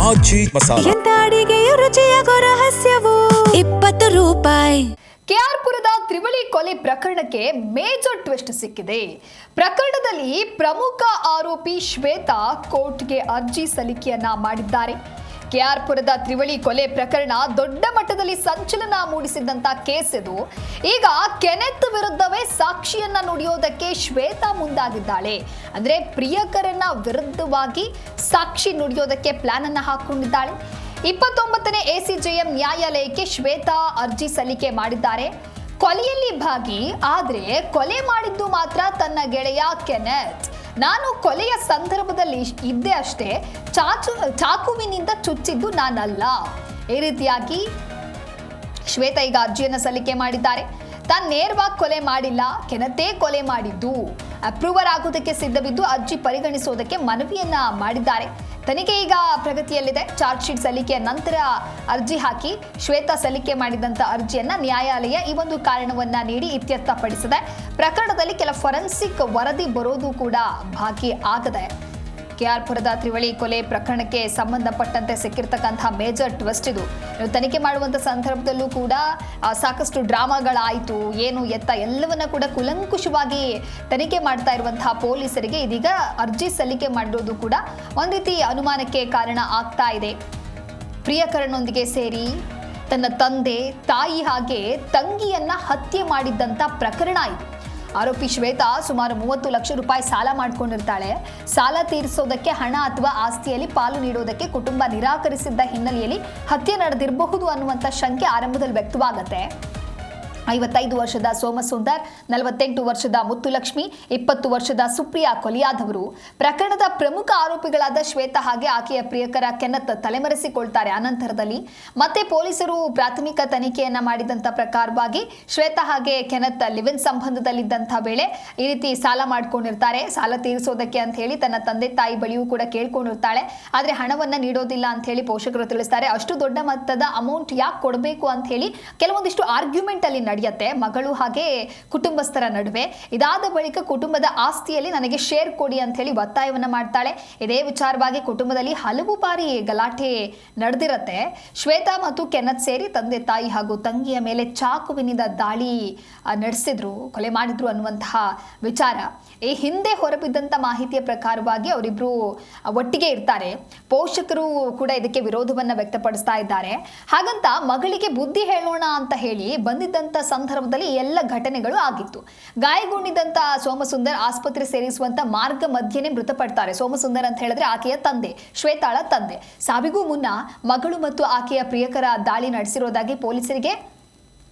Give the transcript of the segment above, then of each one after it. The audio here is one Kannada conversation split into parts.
ಆಜಿ ಮಸಾಲ. ಎಂತ ಅಡಿಗೆಯ ರುಚಿಯಾಗೋ ರಹಸ್ಯವು 20 ರೂಪಾಯಿ. ಕೆಆರ್ಪುರದ ತ್ರಿವಳಿ ಕೊಲೆ ಪ್ರಕರಣಕ್ಕೆ ಮೇಜರ್ ಟ್ವಿಸ್ಟ್ ಸಿಕ್ಕಿದೆ. ಪ್ರಕರಣದಲ್ಲಿ ಪ್ರಮುಖ ಆರೋಪಿ ಶ್ವೇತಾ ಕೋರ್ಟ್ಗೆ ಅರ್ಜಿ ಸಲ್ಲಿಕೆಯನ್ನ ಮಾಡಿದ್ದಾರೆ. ಕೆಆರ್ಪುರದ ತ್ರಿವಳಿ ಕೊಲೆ ಪ್ರಕರಣ ದೊಡ್ಡ ಮಟ್ಟದಲ್ಲಿ ಸಂಚಲನ ಮೂಡಿಸಿದಂತ ಕೇಸ್ ಇದು. ಈಗ ಕೆನೆತ್ ವಿರುದ್ಧವೇ ಸಾಕ್ಷಿಯನ್ನ ನುಡಿಯೋದಕ್ಕೆ ಶ್ವೇತಾ ಮುಂದಾಗಿದ್ದಾಳೆ. ಅಂದ್ರೆ ಪ್ರಿಯಕರನ ವಿರುದ್ಧವಾಗಿ ಸಾಕ್ಷಿ ನುಡಿಯೋದಕ್ಕೆ ಪ್ಲಾನ್ ಅನ್ನ ಹಾಕೊಂಡಿದ್ದಾಳೆ. 29ನೇ ಎಸಿಜೆಎಂ ನ್ಯಾಯಾಲಯಕ್ಕೆ ಶ್ವೇತಾ ಅರ್ಜಿ ಸಲ್ಲಿಕೆ ಮಾಡಿದ್ದಾರೆ. ಕೊಲೆಯಲ್ಲಿ ಭಾಗಿ, ಆದ್ರೆ ಕೊಲೆ ಮಾಡಿದ್ದು ಮಾತ್ರ ತನ್ನ ಗೆಳೆಯ ಕೆನೆತ್. ನಾನು ಕೊಲೆಯ ಸಂದರ್ಭದಲ್ಲಿ ಇದ್ದೆ ಅಷ್ಟೇ, ಚಾಕುವಿನಿಂದ ಚುಚ್ಚಿದ್ದು ನಾನಲ್ಲ. ಈ ರೀತಿಯಾಗಿ ಶ್ವೇತಾ ಈಗ ಅರ್ಜಿಯನ್ನು ಸಲ್ಲಿಕೆ ಮಾಡಿದ್ದಾರೆ. ತಾನು ನೇರವಾಗಿ ಕೊಲೆ ಮಾಡಿಲ್ಲ, ಕೆನತೇ ಕೊಲೆ ಮಾಡಿದ್ದು. ಅಪ್ರೂವರ್ ಆಗೋದಕ್ಕೆ ಸಿದ್ಧವಿದ್ದು ಅರ್ಜಿ ಪರಿಗಣಿಸೋದಕ್ಕೆ ಮನವಿಯನ್ನ ಮಾಡಿದ್ದಾರೆ. ತನಿಖೆ ಈಗ ಪ್ರಗತಿಯಲ್ಲಿದೆ. ಚಾರ್ಜ್ ಶೀಟ್ ಸಲ್ಲಿಕೆಯ ನಂತರ ಅರ್ಜಿ ಹಾಕಿ ಶ್ವೇತಾ ಸಲ್ಲಿಕೆ ಮಾಡಿದಂಥ ಅರ್ಜಿಯನ್ನ ನ್ಯಾಯಾಲಯ ಈ ಒಂದು ಕಾರಣವನ್ನ ನೀಡಿ ಇತ್ಯರ್ಥಪಡಿಸಿದೆ. ಪ್ರಕರಣದಲ್ಲಿ ಕೆಲ ಫೊರೆನ್ಸಿಕ್ ವರದಿ ಬರೋದು ಕೂಡ ಬಾಕಿ ಆಗದೆ. ಕೆಆರ್ಪುರದ ತ್ರಿವಳಿ ಕೊಲೆ ಪ್ರಕರಣಕ್ಕೆ ಸಂಬಂಧಪಟ್ಟಂತೆ ಸಿಕ್ಕಿರ್ತಕ್ಕಂತಹ ಮೇಜರ್ ಟ್ವಿಸ್ಟ್ ಇದು. ತನಿಖೆ ಮಾಡುವಂಥ ಸಂದರ್ಭದಲ್ಲೂ ಕೂಡ ಸಾಕಷ್ಟು ಡ್ರಾಮಾಗಳಾಯಿತು. ಏನು ಎತ್ತ ಎಲ್ಲವನ್ನ ಕೂಡ ಕುಲಂಕುಷವಾಗಿ ತನಿಖೆ ಮಾಡ್ತಾ ಇರುವಂತಹ ಪೊಲೀಸರಿಗೆ ಇದೀಗ ಅರ್ಜಿ ಸಲ್ಲಿಕೆ ಮಾಡಿರೋದು ಕೂಡ ಒಂದು ರೀತಿ ಅನುಮಾನಕ್ಕೆ ಕಾರಣ ಆಗ್ತಾ ಇದೆ. ಪ್ರಿಯಕರನೊಂದಿಗೆ ಸೇರಿ ತನ್ನ ತಂದೆ, ತಾಯಿ ಹಾಗೆ ತಂಗಿಯನ್ನ ಹತ್ಯೆ ಮಾಡಿದ್ದಂಥ ಪ್ರಕರಣ ಇದು. ಆರೋಪಿ ಶ್ವೇತಾ ಸುಮಾರು 30 ಲಕ್ಷ ರೂಪಾಯಿ ಸಾಲ ಮಾಡ್ಕೊಂಡಿರ್ತಾಳೆ. ಸಾಲ ತೀರಿಸೋದಕ್ಕೆ ಹಣ ಅಥವಾ ಆಸ್ತಿಯಲ್ಲಿ ಪಾಲು ನೀಡೋದಕ್ಕೆ ಕುಟುಂಬ ನಿರಾಕರಿಸಿದ್ದ ಹಿನ್ನೆಲೆಯಲ್ಲಿ ಹತ್ಯೆ ನಡೆದಿರಬಹುದು ಅನ್ನುವಂಥ ಶಂಕೆ ಆರಂಭದಲ್ಲಿ ವ್ಯಕ್ತವಾಗುತ್ತೆ. 55 ವರ್ಷದ ಸೋಮಸುಂದರ್, 48 ವರ್ಷದ ಮುತ್ತುಲಕ್ಷ್ಮಿ, 20 ವರ್ಷದ ಸುಪ್ರಿಯಾ ಕೊಲೆಯಾದವರು. ಪ್ರಕರಣದ ಪ್ರಮುಖ ಆರೋಪಿಗಳಾದ ಶ್ವೇತಾ ಹಾಗೆ ಆಕೆಯ ಪ್ರಿಯಕರ ಕೆನತ್ ತಲೆಮರೆಸಿಕೊಳ್ತಾರೆ. ಅನಂತರದಲ್ಲಿ ಮತ್ತೆ ಪೊಲೀಸರು ಪ್ರಾಥಮಿಕ ತನಿಖೆಯನ್ನ ಮಾಡಿದಂಥ ಪ್ರಕಾರವಾಗಿ ಶ್ವೇತಾ ಹಾಗೆ ಕೆನತ್ ಲಿವ್ ಇನ್ ಸಂಬಂಧದಲ್ಲಿದ್ದಂಥ ವೇಳೆ ಈ ರೀತಿ ಸಾಲ ಮಾಡ್ಕೊಂಡಿರ್ತಾರೆ. ಸಾಲ ತೀರಿಸೋದಕ್ಕೆ ಅಂತ ಹೇಳಿ ತನ್ನ ತಂದೆ ತಾಯಿ ಬಳಿಯೂ ಕೂಡ ಕೇಳ್ಕೊಂಡಿರ್ತಾಳೆ. ಆದ್ರೆ ಹಣವನ್ನ ನೀಡೋದಿಲ್ಲ ಅಂತ ಹೇಳಿ ಪೋಷಕರು ತಿಳಿಸ್ತಾರೆ. ಅಷ್ಟು ದೊಡ್ಡ ಮೊತ್ತದ ಅಮೌಂಟ್ ಯಾಕೆ ಕೊಡಬೇಕು ಅಂತ ಹೇಳಿ ಕೆಲವೊಂದಿಷ್ಟು ಆರ್ಗ್ಯುಮೆಂಟ್ ಅಲ್ಲಿ ನಡೆಯುತ್ತೆ ಮಗಳು ಹಾಗೆ ಕುಟುಂಬಸ್ಥರ ನಡುವೆ. ಇದಾದ ಬಳಿಕ ಕುಟುಂಬದ ಆಸ್ತಿಯಲ್ಲಿ ನನಗೆ ಶೇರ್ ಕೊಡಿ ಅಂತ ಹೇಳಿ ಒತ್ತಾಯವನ್ನ ಮಾಡ್ತಾಳೆ. ಇದೇ ವಿಚಾರವಾಗಿ ಕುಟುಂಬದಲ್ಲಿ ಹಲವು ಬಾರಿ ಗಲಾಟೆ ನಡೆದಿರತ್ತೆ. ಶ್ವೇತಾ ಮತ್ತು ಕೆನತ್ ಸೇರಿ ತಂದೆ ತಾಯಿ ಹಾಗೂ ತಂಗಿಯ ಮೇಲೆ ಚಾಕುವಿನಿಂದ ದಾಳಿ ನಡೆಸಿದ್ರು, ಕೊಲೆ ಮಾಡಿದ್ರು ಅನ್ನುವಂತಹ ವಿಚಾರ. ಈ ಹಿಂದೆ ಹೊರಬಿದ್ದಂತ ಮಾಹಿತಿಯ ಪ್ರಕಾರವಾಗಿ ಅವರಿಬ್ರು ಒಟ್ಟಿಗೆ ಇರ್ತಾರೆ. ಪೋಷಕರು ಕೂಡ ಇದಕ್ಕೆ ವಿರೋಧವನ್ನ ವ್ಯಕ್ತಪಡಿಸ್ತಾ ಇದ್ದಾರೆ. ಹಾಗಂತ ಮಗಳಿಗೆ ಬುದ್ಧಿ ಹೇಳೋಣ ಅಂತ ಹೇಳಿ ಬಂದಿದ್ದಂತ ಸಂದರ್ಭದಲ್ಲಿ ಎಲ್ಲ ಘಟನೆಗಳು ಆಗಿತ್ತು. ಗಾಯಗೊಂಡಿದ್ದಂತ ಸೋಮಸುಂದರ್ ಆಸ್ಪತ್ರೆ ಸೇರಿಸುವಂತ ಮಾರ್ಗ ಮಧ್ಯೆನೇ ಮೃತಪಡ್ತಾರೆ. ಸೋಮಸುಂದರ್ ಅಂತ ಹೇಳಿದ್ರೆ ಆಕೆಯ ತಂದೆ, ಶ್ವೇತಾಳ ತಂದೆ. ಸಾವಿಗೂ ಮುನ್ನ ಮಗಳು ಮತ್ತು ಆಕೆಯ ಪ್ರಿಯಕರ ದಾಳಿ ನಡೆಸಿರೋದಾಗಿ ಪೊಲೀಸರಿಗೆ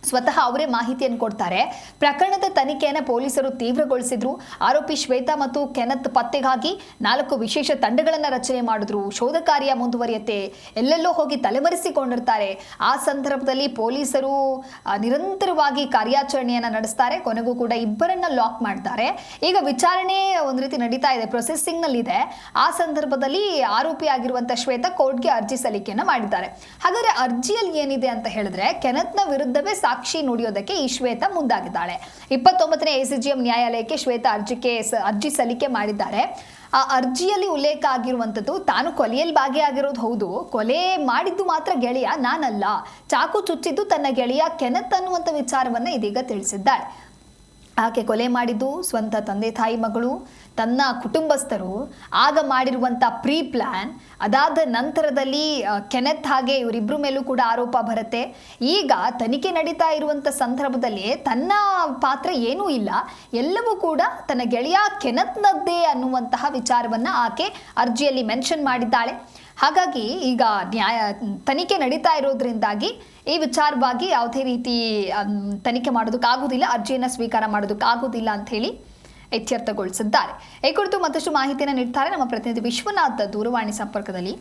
ಸ್ವತಃ ಅವರೇ ಮಾಹಿತಿಯನ್ನು ಕೊಡ್ತಾರೆ. ಪ್ರಕರಣದ ತನಿಖೆಯನ್ನು ಪೊಲೀಸರು ತೀವ್ರಗೊಳಿಸಿದ್ರು. ಆರೋಪಿ ಶ್ವೇತಾ ಮತ್ತು ಕೆನತ್ ಪತ್ತೆಗಾಗಿ 4 ವಿಶೇಷ ತಂಡಗಳನ್ನು ರಚನೆ ಮಾಡಿದ್ರು. ಶೋಧ ಕಾರ್ಯ ಮುಂದುವರಿಯುತ್ತೆ. ಎಲ್ಲೆಲ್ಲೋ ಹೋಗಿ ತಲೆಮರೆಸಿಕೊಂಡಿರ್ತಾರೆ. ಆ ಸಂದರ್ಭದಲ್ಲಿ ಪೊಲೀಸರು ನಿರಂತರವಾಗಿ ಕಾರ್ಯಾಚರಣೆಯನ್ನು ನಡೆಸ್ತಾರೆ. ಕೊನೆಗೂ ಕೂಡ ಇಬ್ಬರನ್ನ ಲಾಕ್ ಮಾಡ್ತಾರೆ. ಈಗ ವಿಚಾರಣೆ ಒಂದು ರೀತಿ ನಡೀತಾ ಇದೆ, ಪ್ರೊಸೆಸಿಂಗ್ ನಲ್ಲಿ ಇದೆ. ಆ ಸಂದರ್ಭದಲ್ಲಿ ಆರೋಪಿ ಆಗಿರುವಂತ ಶ್ವೇತಾ ಕೋರ್ಟ್ಗೆ ಅರ್ಜಿ ಸಲ್ಲಿಕೆಯನ್ನು ಮಾಡಿದ್ದಾರೆ. ಹಾಗಾದ್ರೆ ಅರ್ಜಿಯಲ್ಲಿ ಏನಿದೆ ಅಂತ ಹೇಳಿದ್ರೆ ಕೆನತ್ನ ವಿರುದ್ಧವೇ ಸಾಕ್ಷಿ ನುಡಿಯೋದಕ್ಕೆ ಈ ಶ್ವೇತಾ ಮುಂದಾಗಿದ್ದಾಳೆ. 29ನೇ ಎಸಿಜೆಎಂ ನ್ಯಾಯಾಲಯಕ್ಕೆ ಶ್ವೇತಾ ಅರ್ಜಿ ಸಲ್ಲಿಕೆ ಮಾಡಿದ್ದಾರೆ. ಆ ಅರ್ಜಿಯಲ್ಲಿ ಉಲ್ಲೇಖ ಆಗಿರುವಂಥದ್ದು ತಾನು ಕೊಲೆಯಲ್ಲಿ ಭಾಗಿಯಾಗಿರೋದು ಹೌದು, ಕೊಲೆ ಮಾಡಿದ್ದು ಮಾತ್ರ ಗೆಳೆಯ ನಾನಲ್ಲ, ಚಾಕು ಚುಚ್ಚಿದ್ದು ತನ್ನ ಗೆಳೆಯ ಕೆನತ್ ಅನ್ನುವಂಥ ವಿಚಾರವನ್ನ ಇದೀಗ ತಿಳಿಸಿದ್ದಾಳೆ. ಆಕೆ ಕೊಲೆ ಮಾಡಿದ್ದು ಸ್ವಂತ ತಂದೆ ತಾಯಿ ಮಗಳು, ತನ್ನ ಕುಟುಂಬಸ್ಥರು ಆಗ ಮಾಡಿರುವಂಥ ಪ್ರೀ ಪ್ಲಾನ್. ಅದಾದ ನಂತರದಲ್ಲಿ ಕೆನೆತ್ ಹಾಗೆ ಇವರಿಬ್ಬರ ಮೇಲೂ ಕೂಡ ಆರೋಪ ಬರುತ್ತೆ. ಈಗ ತನಿಖೆ ನಡೀತಾ ಇರುವಂಥ ಸಂದರ್ಭದಲ್ಲಿ ತನ್ನ ಪಾತ್ರ ಏನೂ ಇಲ್ಲ, ಎಲ್ಲವೂ ಕೂಡ ತನ್ನ ಗೆಳೆಯ ಕೆನೆತ್ನದ್ದೇ ಅನ್ನುವಂತಹ ವಿಚಾರವನ್ನು ಆಕೆ ಅರ್ಜಿಯಲ್ಲಿ ಮೆನ್ಷನ್ ಮಾಡಿದ್ದಾಳೆ. ಹಾಗಾಗಿ ಈಗ ತನಿಖೆ ನಡೀತಾ ಇರೋದ್ರಿಂದಾಗಿ ಈ ವಿಚಾರವಾಗಿ ಯಾವುದೇ ರೀತಿ ತನಿಖೆ ಮಾಡೋದಕ್ಕಾಗೋದಿಲ್ಲ, ಅರ್ಜಿಯನ್ನು ಸ್ವೀಕಾರ ಮಾಡೋದಕ್ಕಾಗೋದಿಲ್ಲ ಅಂತ ಹೇಳಿ ಇತ್ಯರ್ಥಗೊಳಿಸಿದ್ದಾರೆ. ಈ ಕುರಿತು ಮತ್ತಷ್ಟು ಮಾಹಿತಿಯನ್ನು ನೀಡ್ತಾರೆ ನಮ್ಮ ಪ್ರತಿನಿಧಿ ವಿಶ್ವನಾಥ್ ದೂರವಾಣಿ ಸಂಪರ್ಕದಲ್ಲಿ.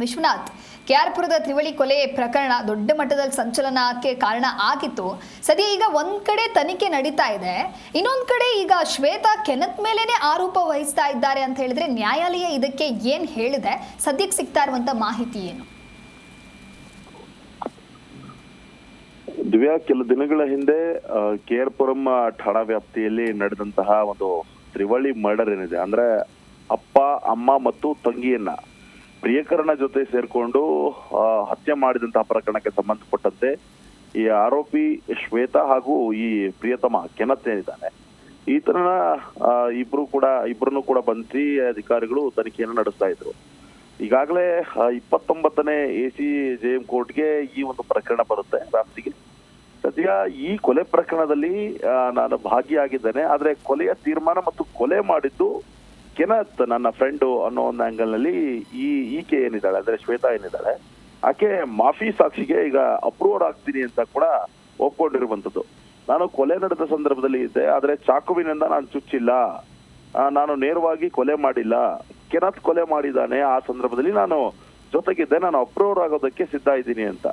ವಿಶ್ವನಾಥ್, ಕೆಆರ್ಪುರದ ತ್ರಿವಳಿ ಕೊಲೆ ಪ್ರಕರಣ ದೊಡ್ಡ ಮಟ್ಟದಲ್ಲಿ ಸಂಚಲನಕ್ಕೆ ಕಾರಣ ಆಗಿತ್ತು. ಸದ್ಯ ಈಗ ಒಂದ್ ಕಡೆ ತನಿಖೆ ನಡೀತಾ ಇದೆ, ಇನ್ನೊಂದ್ ಕಡೆ ಈಗ ಶ್ವೇತಾ ಕೆನತ್ ಮೇಲೇನೆ ಆರೋಪ ವಹಿಸ್ತಾ ಇದ್ದಾರೆ ಅಂತ ಹೇಳಿದ್ರೆ ನ್ಯಾಯಾಲಯ ಇದಕ್ಕೆ ಏನ್ ಹೇಳಿದೆ? ಸದ್ಯಕ್ಕೆ ಸಿಗ್ತಾ ಇರುವಂತ ಮಾಹಿತಿ ಏನು? ದಿವ್ಯಾ, ಕೆಲ ದಿನಗಳ ಹಿಂದೆ ಕೆಆರ್ಪುರಂ ಠಾಣಾ ವ್ಯಾಪ್ತಿಯಲ್ಲಿ ನಡೆದಂತಹ ಒಂದು ತ್ರಿವಳಿ ಮರ್ಡರ್ ಏನಿದೆ, ಅಂದ್ರೆ ಅಪ್ಪ, ಅಮ್ಮ ಮತ್ತು ತಂಗಿಯನ್ನ ಪ್ರಿಯಕರನ ಜೊತೆ ಸೇರ್ಕೊಂಡು ಹತ್ಯೆ ಮಾಡಿದಂತಹ ಪ್ರಕರಣಕ್ಕೆ ಸಂಬಂಧಪಟ್ಟಂತೆ ಈ ಆರೋಪಿ ಶ್ವೇತಾ ಹಾಗೂ ಈ ಪ್ರಿಯತಮ ಕೆನತ್ ಏನಿದ್ದಾನೆ ಈತನ ಇಬ್ಬರನ್ನು ಕೂಡ ಬಂಧಿಸಿ ಅಧಿಕಾರಿಗಳು ತನಿಖೆಯನ್ನು ನಡೆಸ್ತಾ ಇದ್ರು. ಈಗಾಗಲೇ 29ನೇ ACJM ಕೋರ್ಟ್ಗೆ ಈ ಒಂದು ಪ್ರಕರಣ ಬರುತ್ತೆ ವ್ಯಾಪ್ತಿಗೆ. ಸದ್ಯ ಈ ಕೊಲೆ ಪ್ರಕರಣದಲ್ಲಿ ನಾನು ಭಾಗಿಯಾಗಿದ್ದೇನೆ, ಆದ್ರೆ ಕೊಲೆಯ ತೀರ್ಮಾನ ಮತ್ತು ಕೊಲೆ ಮಾಡಿದ್ದು ಕೆನತ್ ನನ್ನ ಫ್ರೆಂಡು ಅನ್ನೋ ಒಂದು ಆಂಗಲ್ ನಲ್ಲಿ ಈಕೆ ಏನಿದ್ದಾಳೆ ಅಂದ್ರೆ ಶ್ವೇತಾ ಏನಿದ್ದಾಳೆ ಆಕೆ ಮಾಫಿ ಸಾಕ್ಷಿಗೆ ಈಗ ಅಪ್ರೂವರ್ ಆಗ್ತೀನಿ ಅಂತ ಕೂಡ ಒಪ್ಕೊಂಡಿರುವಂತದ್ದು. ನಾನು ಕೊಲೆ ನಡೆದ ಸಂದರ್ಭದಲ್ಲಿ ಇದ್ದೆ, ಆದ್ರೆ ಚಾಕುವಿನಿಂದ ನಾನು ಚುಚ್ಚಿಲ್ಲ, ನಾನು ನೇರವಾಗಿ ಕೊಲೆ ಮಾಡಿಲ್ಲ, ಕೆನತ್ ಕೊಲೆ ಮಾಡಿದ್ದಾನೆ, ಆ ಸಂದರ್ಭದಲ್ಲಿ ನಾನು ಜೊತೆಗಿದ್ದೆ, ನಾನು ಅಪ್ರೂವರ್ ಆಗೋದಕ್ಕೆ ಸಿದ್ಧ ಇದ್ದೀನಿ ಅಂತ.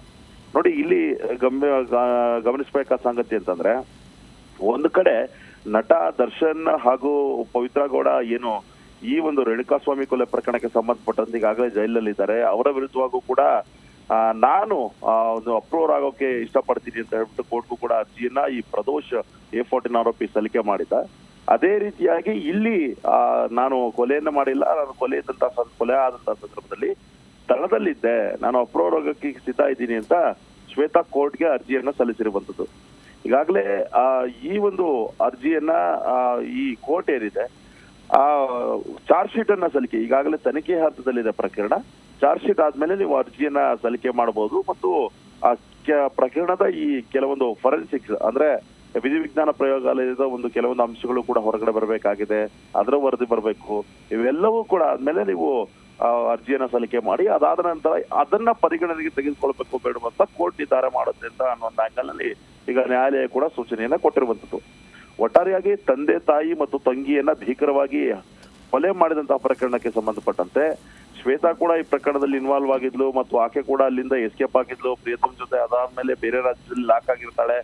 ನೋಡಿ, ಇಲ್ಲಿ ಗಮನಿಸಬೇಕಾದ ಸಂಗತಿ ಅಂತಂದ್ರೆ, ಒಂದು ಕಡೆ ನಟ ದರ್ಶನ್ ಹಾಗೂ ಪವಿತ್ರ ಗೌಡ ಏನು ಈ ಒಂದು ರೇಣುಕಾಸ್ವಾಮಿ ಕೊಲೆ ಪ್ರಕರಣಕ್ಕೆ ಸಂಬಂಧಪಟ್ಟಂತೆ ಈಗಾಗಲೇ ಜೈಲಲ್ಲಿದ್ದಾರೆ. ಅವರ ವಿರುದ್ಧವಾಗೂ ಕೂಡ ನಾನು ಒಂದು ಅಪ್ರೂವರ್ ಆಗೋಕೆ ಇಷ್ಟಪಡ್ತೀನಿ ಅಂತ ಹೇಳ್ಬಿಟ್ಟು ಕೋರ್ಟ್ಗೂ ಕೂಡ ಅರ್ಜಿಯನ್ನ ಈ ಪ್ರದೋಷ್ A14 ಆರೋಪಿ ಸಲ್ಲಿಕೆ ಮಾಡಿದ. ಅದೇ ರೀತಿಯಾಗಿ ಇಲ್ಲಿ ನಾನು ಕೊಲೆಯನ್ನ ಮಾಡಿಲ್ಲ, ನಾನು ಕೊಲೆ ಆದಂತಹ ಸಂದರ್ಭದಲ್ಲಿ ಸ್ಥಳದಲ್ಲಿದ್ದೆ, ನಾನು ಅಪ್ರೂವರ್ ಆಗೋಕೆ ಸಿದ್ಧ ಇದ್ದೀನಿ ಅಂತ ಶ್ವೇತಾ ಕೋರ್ಟ್ಗೆ ಅರ್ಜಿಯನ್ನ ಸಲ್ಲಿಸಿರುವಂತದ್ದು. ಈಗಾಗಲೇ ಈ ಒಂದು ಅರ್ಜಿಯನ್ನ ಈ ಕೋರ್ಟ್ ಏನಿದೆ ಚಾರ್ಜ್ ಶೀಟ್ ಅನ್ನ ಸಲ್ಲಿಕೆ, ಈಗಾಗಲೇ ತನಿಖೆ ಹಂತದಲ್ಲಿದೆ ಪ್ರಕರಣ. ಚಾರ್ಜ್ ಶೀಟ್ ಆದ್ಮೇಲೆ ನೀವು ಅರ್ಜಿಯನ್ನ ಸಲ್ಲಿಕೆ ಮಾಡಬಹುದು ಮತ್ತು ಆ ಪ್ರಕರಣದ ಈ ಕೆಲವೊಂದು ಫೊರೆನ್ಸಿಕ್ಸ್ ಅಂದ್ರೆ ವಿಧಿವಿಜ್ಞಾನ ಪ್ರಯೋಗಾಲಯದ ಒಂದು ಕೆಲವೊಂದು ಅಂಶಗಳು ಕೂಡ ಹೊರಗಡೆ ಬರಬೇಕಾಗಿದೆ, ಅದರ ವರದಿ ಬರಬೇಕು. ಇವೆಲ್ಲವೂ ಕೂಡ ಆದ್ಮೇಲೆ ನೀವು ಅರ್ಜಿಯನ್ನ ಸಲ್ಲಿಕೆ ಮಾಡಿ ಅದಾದ ನಂತರ ಅದನ್ನ ಪರಿಗಣನೆಗೆ ತೆಗೆದುಕೊಳ್ಬೇಕು ಬೇಡುವಂತ ಕೋರ್ಟ್ ನಿರ್ಧಾರ ಮಾಡುತ್ತೆ ಅಂತ ಅನ್ನೋ ಒಂದು ಆಂಗಲ್ ನಲ್ಲಿ ಈಗ ನ್ಯಾಯಾಲಯ ಕೂಡ ಸೂಚನೆಯನ್ನ ಕೊಟ್ಟಿರುವಂತದ್ದು. ಒಟ್ಟಾರೆಯಾಗಿ ತಂದೆ ತಾಯಿ ಮತ್ತು ತಂಗಿಯನ್ನ ಭೀಕರವಾಗಿ ಕೊಲೆ ಮಾಡಿದಂತಹ ಪ್ರಕರಣಕ್ಕೆ ಸಂಬಂಧಪಟ್ಟಂತೆ ಶ್ವೇತಾ ಕೂಡ ಈ ಪ್ರಕರಣದಲ್ಲಿ ಇನ್ವಾಲ್ವ್ ಆಗಿದ್ಲು ಮತ್ತು ಆಕೆ ಕೂಡ ಅಲ್ಲಿಂದ ಎಸ್ಕೇಪ್ ಆಗಿದ್ಲು ಪ್ರಿಯತಮ್ ಜೊತೆ. ಅದಾದ್ಮೇಲೆ ಬೇರೆ ರಾಜ್ಯದಲ್ಲಿ ಲಾಕ್ ಆಗಿರ್ತಾಳೆ.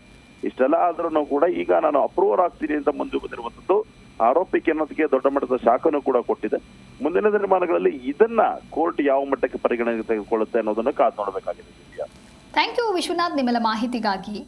ಇಷ್ಟೆಲ್ಲ ಆದ್ರೂ ಕೂಡ ಈಗ ನಾನು ಅಪ್ರೂವರ್ ಆಗ್ತೀನಿ ಅಂತ ಮುಂದೆ ಬಂದಿರುವಂತದ್ದು. ಆರೋಪಿ ಕೆನತ್ಗೆ ದೊಡ್ಡ ಮಟ್ಟದ ಶಾಖನೂ ಕೂಡ ಕೊಟ್ಟಿದೆ. ಮುಂದಿನ ದಿನಮಾನಗಳಲ್ಲಿ ಇದನ್ನ ಕೋರ್ಟ್ ಯಾವ ಮಟ್ಟಕ್ಕೆ ಪರಿಗಣನೆಗೆ ತೆಗೆದುಕೊಳ್ಳುತ್ತೆ ಅನ್ನೋದನ್ನ ಕಾದು ನೋಡಬೇಕಾಗಿದೆ. ಥ್ಯಾಂಕ್ ಯು ವಿಶ್ವನಾಥ್, ನಿಮ್ಮೆಲ್ಲ ಮಾಹಿತಿಗಾಗಿ.